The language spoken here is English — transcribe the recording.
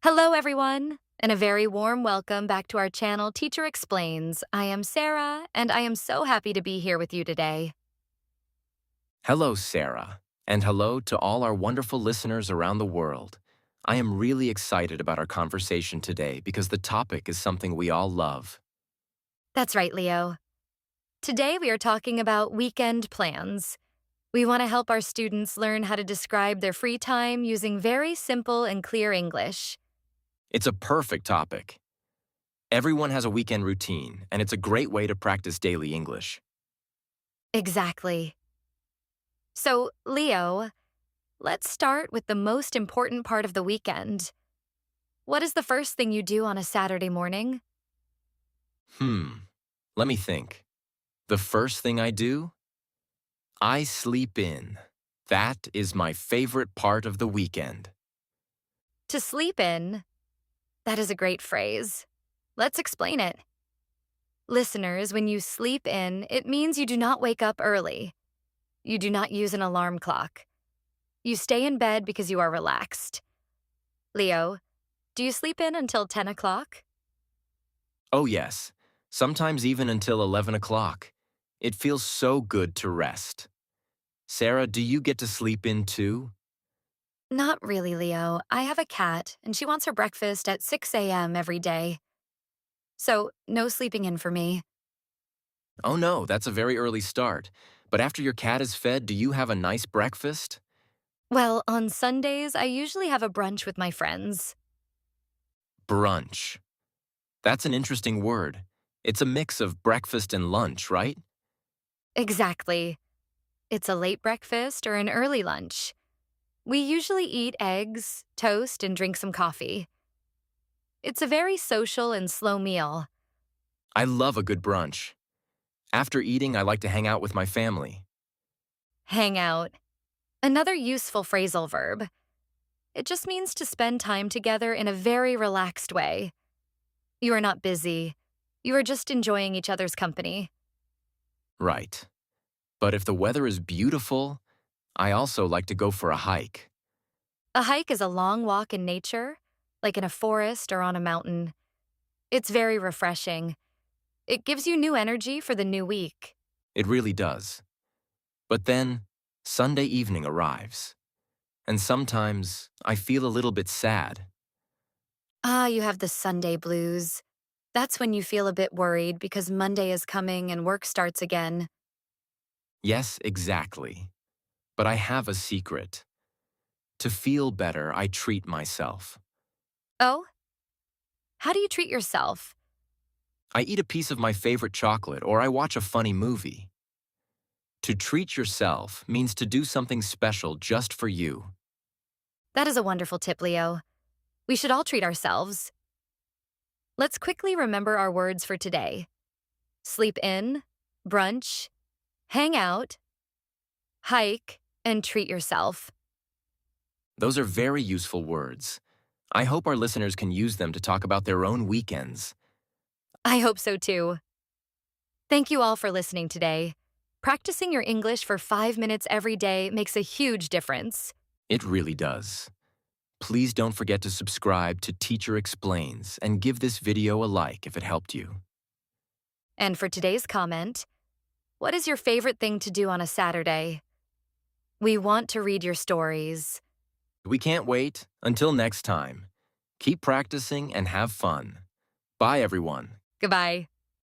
Hello, everyone, and a very warm welcome back to our channel, Teacher Explains. I am Sarah, and I am so happy to be here with you today. Hello, Sarah, and hello to all our wonderful listeners around the world. I am really excited about our conversation today because the topic is something we all love. That's right, Leo. Today we are talking about weekend plans. We want to help our students learn how to describe their free time using very simple and clear English. It's a perfect topic. Everyone has a weekend routine, and it's a great way to practice daily English. Exactly. So, Leo, let's start with the most important part of the weekend. What is the first thing you do on a Saturday morning? Let me think. The first thing I do? I sleep in. That is my favorite part of the weekend. To sleep in. That is a great phrase. Let's explain it. Listeners, when you sleep in, it means you do not wake up early. You do not use an alarm clock. You stay in bed because you are relaxed. Leo, do you sleep in until 10 o'clock? Oh, yes, sometimes even until 11 o'clock. It feels so good to rest. Sarah, do you get to sleep in too? Not really, Leo. I have a cat, and she wants her breakfast at 6 a.m. every day. So, no sleeping in for me. Oh no, that's a very early start. But after your cat is fed, do you have a nice breakfast? Well, on Sundays, I usually have a brunch with my friends. Brunch. That's an interesting word. It's a mix of breakfast and lunch, right? Exactly. It's a late breakfast or an early lunch. We usually eat eggs, toast, and drink some coffee. It's a very social and slow meal. I love a good brunch. After eating, I like to hang out with my family. Hang out. Another useful phrasal verb. It just means to spend time together in a very relaxed way. You are not busy. You are just enjoying each other's company. Right. But if the weather is beautiful, I also like to go for a hike. A hike is a long walk in nature, like in a forest or on a mountain. It's very refreshing. It gives you new energy for the new week. It really does. But then, Sunday evening arrives. And sometimes I feel a little bit sad. Ah, you have the Sunday blues. That's when you feel a bit worried because Monday is coming and work starts again. Yes, exactly. But I have a secret. To feel better, I treat myself. Oh? How do you treat yourself? I eat a piece of my favorite chocolate or I watch a funny movie. To treat yourself means to do something special just for you. That is a wonderful tip, Leo. We should all treat ourselves. Let's quickly remember our words for today. Sleep in, brunch, hang out, hike, and treat yourself. Those are very useful words. I hope our listeners can use them to talk about their own weekends. I hope so too. Thank you all for listening today. Practicing your English for 5 minutes every day makes a huge difference. It really does. Please don't forget to subscribe to Teacher Explains and give this video a like if it helped you. And for today's comment, what is your favorite thing to do on a Saturday? We want to read your stories. We can't wait. Until next time, keep practicing and have fun. Bye, everyone. Goodbye.